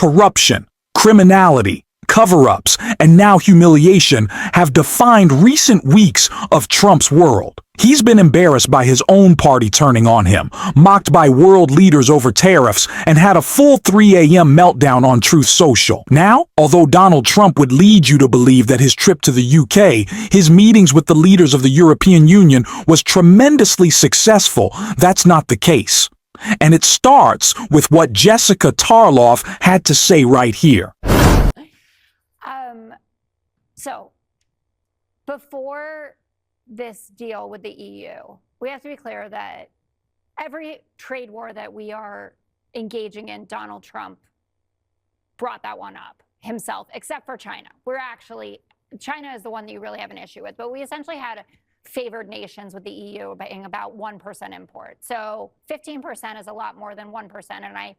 Corruption, criminality, cover-ups, and now humiliation have defined recent weeks of Trump's world. He's been embarrassed by his own party turning on him, mocked by world leaders over tariffs, and had a full 3 a.m. meltdown on Truth Social. Now, although Donald Trump would lead you to believe that his trip to the UK, his meetings with the leaders of the European Union, was tremendously successful, that's not the case. And it starts with what Jessica Tarloff had to say right here. So, before this deal with the EU, we have to be clear that every trade war that we are engaging in, Donald Trump brought that one up himself, except for China. China is the one that you really have an issue with, but we essentially had favored nations with the EU being about 1% import. So 15% is a lot more than 1%. And I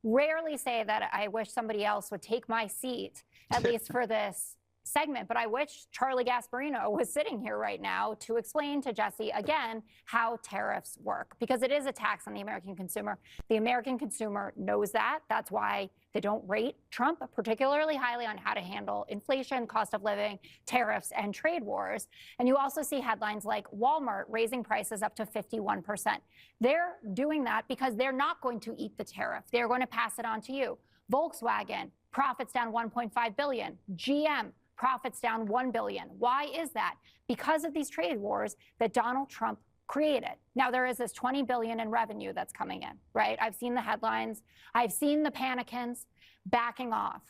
rarely say that I wish somebody else would take my seat, at least for this segment, but I wish Charlie Gasparino was sitting here right now to explain to Jesse again how tariffs work, because it is a tax on the American consumer. The American consumer knows that. That's why they don't rate Trump particularly highly on how to handle inflation, cost of living, tariffs, and trade wars. And you also see headlines like Walmart raising prices up to 51%. They're doing that because they're not going to eat the tariff. They're going to pass it on to you. Volkswagen, profits down $1.5 billion. GM, profits down $1 billion. Why is that? Because of these trade wars that Donald Trump created. Now, there is this $20 billion in revenue that's coming in, right? I've seen the headlines. I've seen the panicans backing off.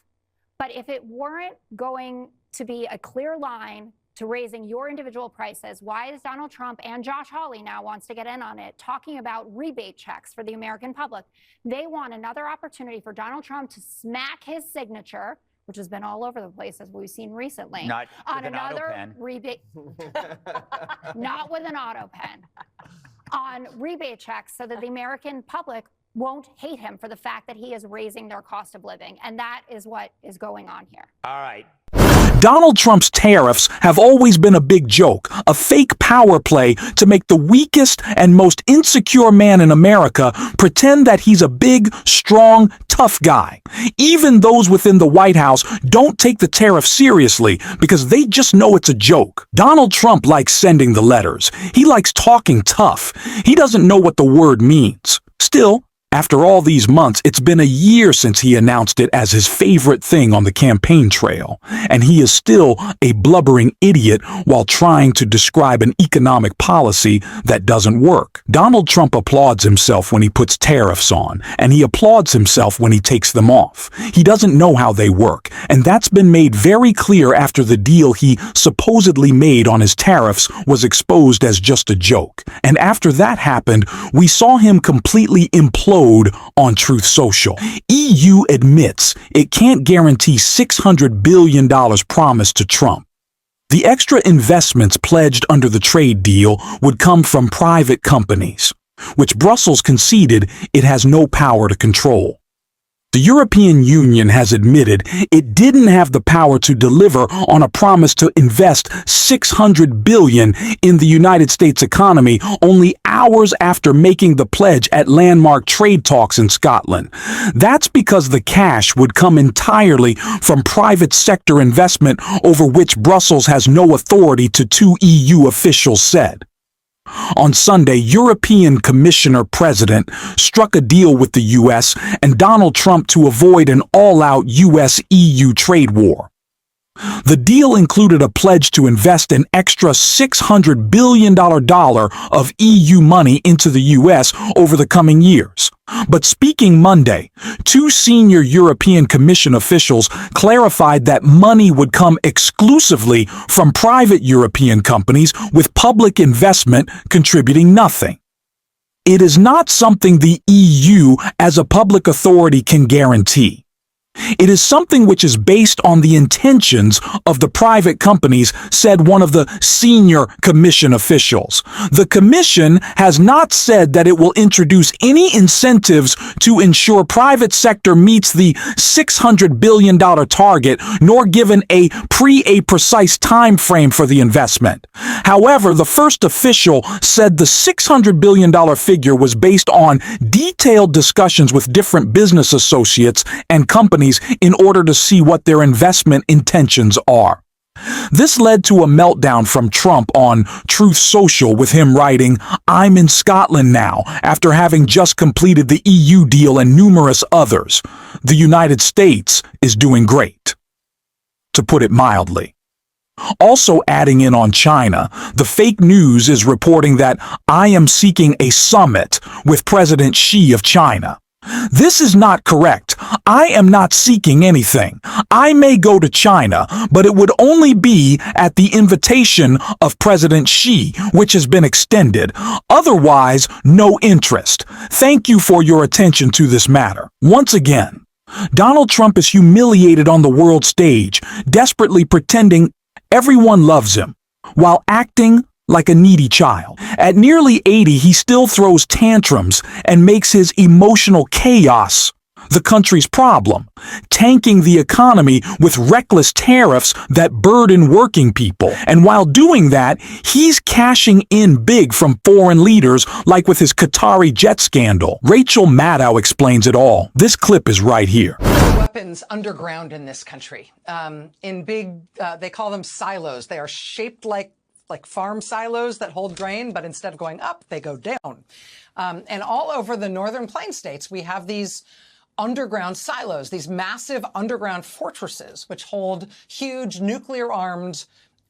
But if it weren't going to be a clear line to raising your individual prices, why is Donald Trump, and Josh Hawley now wants to get in on it, talking about rebate checks for the American public? They want another opportunity for Donald Trump to smack his signature, which has been all over the place, as we've seen recently, not on another rebate, not with an auto pen, on rebate checks so that the American public won't hate him for the fact that he is raising their cost of living. And that is what is going on here. All right. Donald Trump's tariffs have always been a big joke, a fake power play to make the weakest and most insecure man in America pretend that he's a big, strong, tough guy. Even those within the White House don't take the tariff seriously because they just know it's a joke. Donald Trump likes sending the letters. He likes talking tough. He doesn't know what the word means. Still, after all these months, it's been a year since he announced it as his favorite thing on the campaign trail, and he is still a blubbering idiot while trying to describe an economic policy that doesn't work. Donald Trump applauds himself when he puts tariffs on, and he applauds himself when he takes them off. He doesn't know how they work, and that's been made very clear after the deal he supposedly made on his tariffs was exposed as just a joke. And after that happened, we saw him completely implode on Truth Social. EU admits it can't guarantee $600 billion promised to Trump. The extra investments pledged under the trade deal would come from private companies, which Brussels conceded it has no power to control. The European Union has admitted it didn't have the power to deliver on a promise to invest $600 billion in the United States economy only hours after making the pledge at landmark trade talks in Scotland. That's because the cash would come entirely from private sector investment over which Brussels has no authority, to two EU officials said. On Sunday, European Commissioner President struck a deal with the U.S. and Donald Trump to avoid an all-out U.S.-EU trade war. The deal included a pledge to invest an extra $600 billion of EU money into the U.S. over the coming years. But speaking Monday, two senior European Commission officials clarified that money would come exclusively from private European companies, with public investment contributing nothing. It is not something the EU as a public authority can guarantee. It is something which is based on the intentions of the private companies, said one of the senior Commission officials. The Commission has not said that it will introduce any incentives to ensure private sector meets the $600 billion target, nor given a precise time frame for the investment. However, the first official said the $600 billion figure was based on detailed discussions with different business associates and companies companies in order to see what their investment intentions are. This led to a meltdown from Trump on Truth Social, with him writing, "I'm in Scotland now," after having just completed the EU deal and numerous others. The United States is doing great, to put it mildly. Also adding in on China, the fake news is reporting that I am seeking a summit with President Xi of China. This is not correct. I am not seeking anything. I may go to China, but it would only be at the invitation of President Xi, which has been extended. Otherwise, no interest. Thank you for your attention to this matter. Once again, Donald Trump is humiliated on the world stage, desperately pretending everyone loves him, while acting like a needy child. At nearly 80, he still throws tantrums and makes his emotional chaos the country's problem, tanking the economy with reckless tariffs that burden working people. And while doing that, he's cashing in big from foreign leaders, like with his Qatari jet scandal. Rachel Maddow explains it all. This clip is right here. Weapons underground in this country, in big, they call them silos. They are shaped like farm silos that hold grain, but instead of going up, they go down. And all over the northern plain states, we have these underground silos, these massive underground fortresses, which hold huge nuclear-armed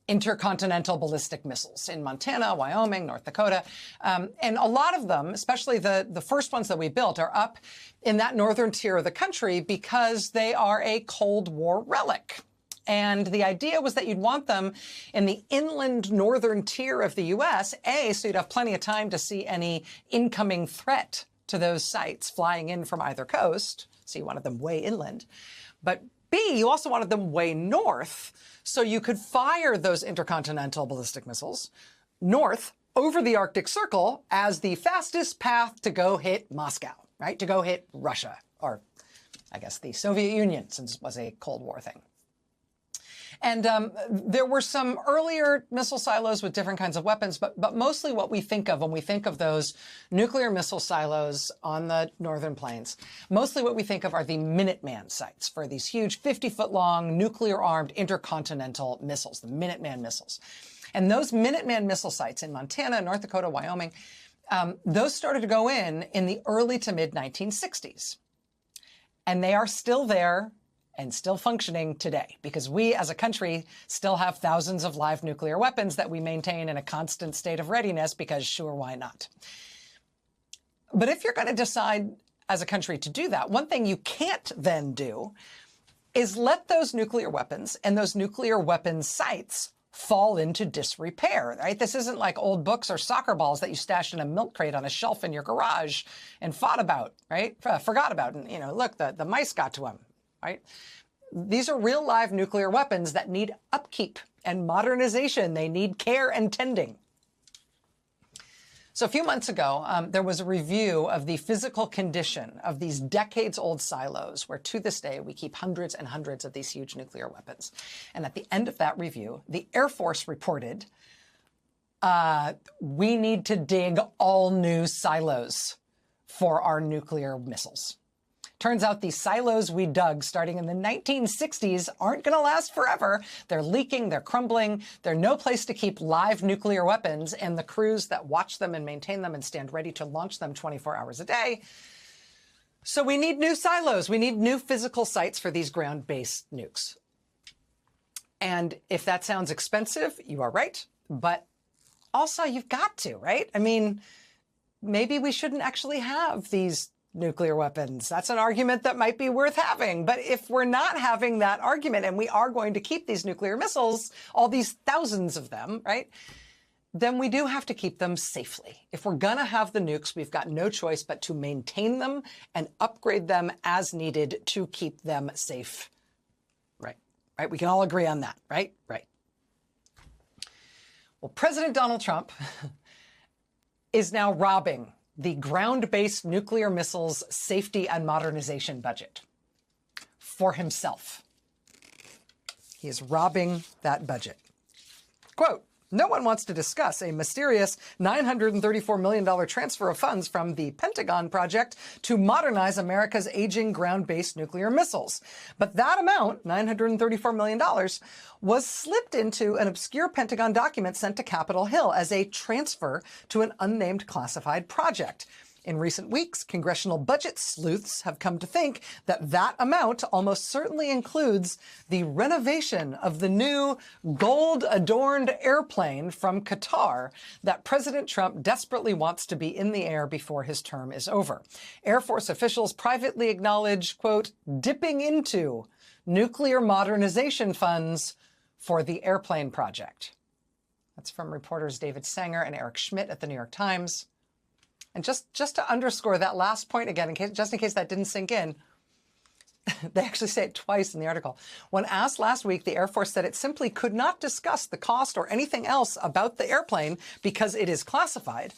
intercontinental ballistic missiles in Montana, Wyoming, North Dakota. And a lot of them, especially the first ones that we built, are up in that northern tier of the country because they are a Cold War relic. And the idea was that you'd want them in the inland northern tier of the U.S., A, so you'd have plenty of time to see any incoming threat to those sites flying in from either coast. So you wanted them way inland. But B, you also wanted them way north, so you could fire those intercontinental ballistic missiles north over the Arctic Circle as the fastest path to go hit Moscow, right? To go hit Russia, or I guess the Soviet Union, since it was a Cold War thing. And there were some earlier missile silos with different kinds of weapons, but mostly what we think of when we think of those nuclear missile silos on the northern plains, mostly what we think of are the Minuteman sites for these huge 50-foot-long nuclear-armed intercontinental missiles, the Minuteman missiles. And those Minuteman missile sites in Montana, North Dakota, Wyoming, those started to go in the early to mid-1960s. And they are still there and still functioning today, because we as a country still have thousands of live nuclear weapons that we maintain in a constant state of readiness, because sure, why not? But if you're going to decide as a country to do that, one thing you can't then do is let those nuclear weapons and those nuclear weapons sites fall into disrepair, right? This isn't like old books or soccer balls that you stashed in a milk crate on a shelf in your garage and forgot about, and, you know, look, the mice got to them. Right? These are real live nuclear weapons that need upkeep and modernization. They need care and tending. So a few months ago, there was a review of the physical condition of these decades-old silos, where to this day we keep hundreds and hundreds of these huge nuclear weapons. And at the end of that review, the Air Force reported, we need to dig all new silos for our nuclear missiles. Turns out these silos we dug starting in the 1960s aren't going to last forever. They're leaking, they're crumbling, they're no place to keep live nuclear weapons and the crews that watch them and maintain them and stand ready to launch them 24 hours a day. So we need new silos. We need new physical sites for these ground-based nukes. And if that sounds expensive, you are right. But also you've got to, right? I mean, maybe we shouldn't actually have these nuclear weapons. That's an argument that might be worth having. But if we're not having that argument and we are going to keep these nuclear missiles, all these thousands of them, right, then we do have to keep them safely. If we're going to have the nukes, we've got no choice but to maintain them and upgrade them as needed to keep them safe. Right. Right. We can all agree on that. Right. Right. Well, President Donald Trump is now robbing the ground-based nuclear missiles safety and modernization budget for himself. He is robbing that budget. Quote, No one wants to discuss a mysterious $934 million transfer of funds from the Pentagon project to modernize America's aging ground-based nuclear missiles. But that amount, $934 million, was slipped into an obscure Pentagon document sent to Capitol Hill as a transfer to an unnamed classified project. In recent weeks, congressional budget sleuths have come to think that that amount almost certainly includes the renovation of the new gold-adorned airplane from Qatar that President Trump desperately wants to be in the air before his term is over. Air Force officials privately acknowledge, quote, dipping into nuclear modernization funds for the airplane project. That's from reporters David Sanger and Eric Schmidt at the New York Times. And just to underscore that last point again, just in case that didn't sink in, they actually say it twice in the article. When asked last week, the Air Force said it simply could not discuss the cost or anything else about the airplane because it is classified.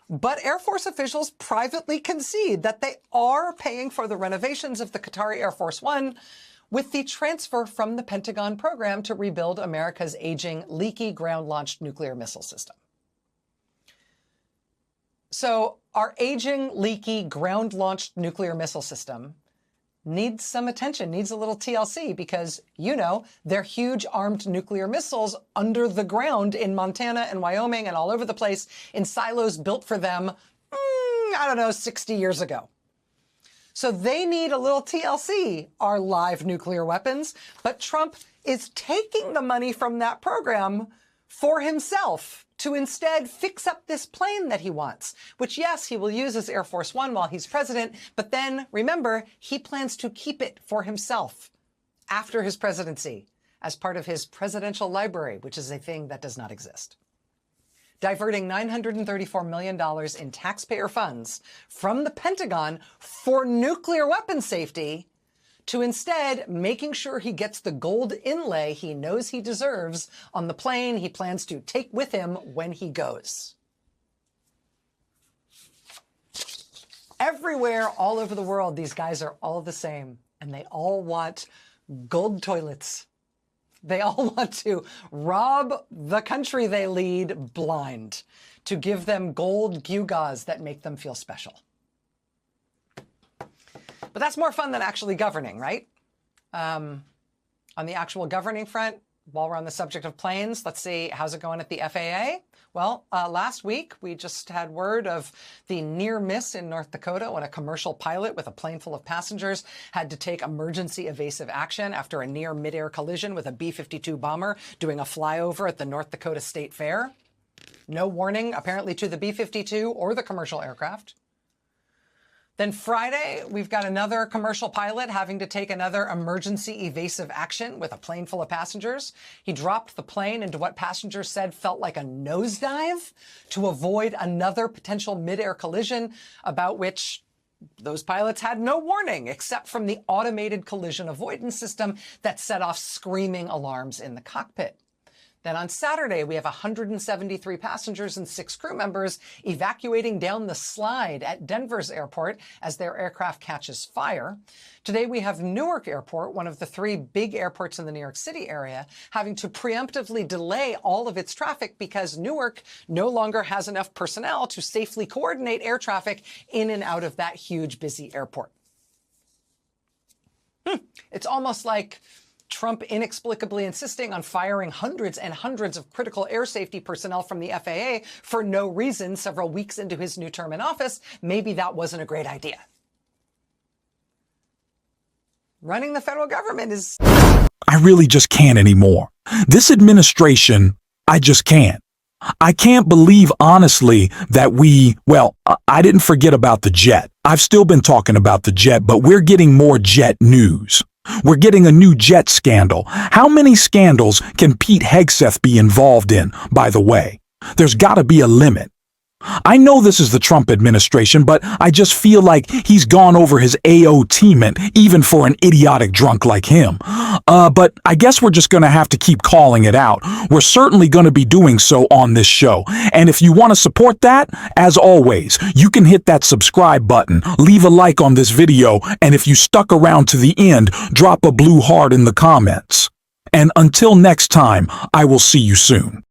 But Air Force officials privately concede that they are paying for the renovations of the Qatari Air Force One with the transfer from the Pentagon program to rebuild America's aging, leaky ground-launched nuclear missile system. So our aging, leaky, ground-launched nuclear missile system needs some attention, needs a little TLC, because, you know, they're huge armed nuclear missiles under the ground in Montana and Wyoming and all over the place in silos built for them, 60 years ago. So they need a little TLC, our live nuclear weapons, but Trump is taking the money from that program for himself to instead fix up this plane that he wants, which, yes, he will use as Air Force One while he's president, but then, remember, he plans to keep it for himself after his presidency as part of his presidential library, which is a thing that does not exist. Diverting $934 million in taxpayer funds from the Pentagon for nuclear weapon safety to instead making sure he gets the gold inlay he knows he deserves on the plane he plans to take with him when he goes. Everywhere, all over the world, these guys are all the same, and they all want gold toilets. They all want to rob the country they lead blind, to give them gold gewgaws that make them feel special. But that's more fun than actually governing, right? On the actual governing front, while we're on the subject of planes, let's see, how's it going at the FAA? Well, last week, we just had word of the near miss in North Dakota when a commercial pilot with a plane full of passengers had to take emergency evasive action after a near midair collision with a B-52 bomber doing a flyover at the North Dakota State Fair. No warning, apparently, to the B-52 or the commercial aircraft. Then Friday, we've got another commercial pilot having to take another emergency evasive action with a plane full of passengers. He dropped the plane into what passengers said felt like a nosedive to avoid another potential midair collision about which those pilots had no warning except from the automated collision avoidance system that set off screaming alarms in the cockpit. Then on Saturday, we have 173 passengers and 6 crew members evacuating down the slide at Denver's airport as their aircraft catches fire. Today, we have Newark Airport, one of the 3 big airports in the New York City area, having to preemptively delay all of its traffic because Newark no longer has enough personnel to safely coordinate air traffic in and out of that huge, busy airport. It's almost like Trump inexplicably insisting on firing hundreds and hundreds of critical air safety personnel from the FAA for no reason several weeks into his new term in office. Maybe that wasn't a great idea. Running the federal government is... I really just can't anymore. This administration, I just can't. I can't believe, honestly, that I didn't forget about the jet. I've still been talking about the jet, but we're getting more jet news. We're getting a new jet scandal. How many scandals can Pete Hegseth be involved in, by the way? There's got to be a limit. I know this is the Trump administration, but I just feel like he's gone over his AOT-ment, even for an idiotic drunk like him. But I guess we're just going to have to keep calling it out. We're certainly going to be doing so on this show. And if you want to support that, as always, you can hit that subscribe button, leave a like on this video, and if you stuck around to the end, drop a blue heart in the comments. And until next time, I will see you soon.